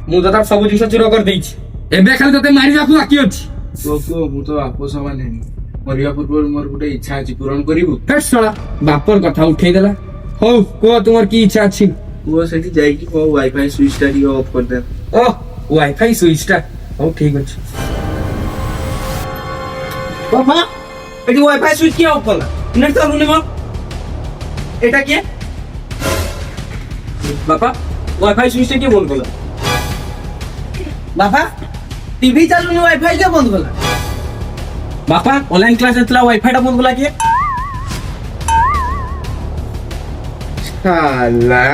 ମୁଁ ତ ତାର ସବୁ ଜିନିଷ ଚୁର କରିଦେଇଛି। ଏବେ ଖାଲି ତତେ ମାରିବାକୁ ବାକି ଅଛି। ପୁଅ ମୁଁ ତ ବାପ ସମାନ ହେନି। ମରିବା ପୂର୍ବରୁ ମୋର ଗୋଟେ ଇଚ୍ଛା ଅଛି, ପୂରଣ କରିବୁ? ଶଳା ବାପର କଥା ଉଠେଇଦେଲା। ହଉ କୁହ ତୁମର କି ଇଚ୍ଛା ଅଛି? ପୁଅ ସେଠି ଯାଇକି ମୋ ୱାଇଫାଇ ସୁଇଚ୍ ଟା ଟିକେ ଅଫ୍ କରିଦେ। ଓହ ୱାଇଫାଇ ସୁଇଚ୍ ଟା, ହଉ ଠିକ ଅଛି। ବାପା ଏଠି ୱାଇଫାଇ ସୁଇଚ୍ କିଏ ଅଫ୍ କଲା? ନେଟ୍ ଚାଲୁନି ମୋ। এটা কে? বাপা ওয়াইফাই সুইচটা কে বন্ধ করলো? বাপা টিভি চালুনি ওয়াইফাই কে বন্ধ করলো? বাপা অনলাইন ক্লাস চলা ওয়াইফাইটা বন্ধ করলা কে? শালা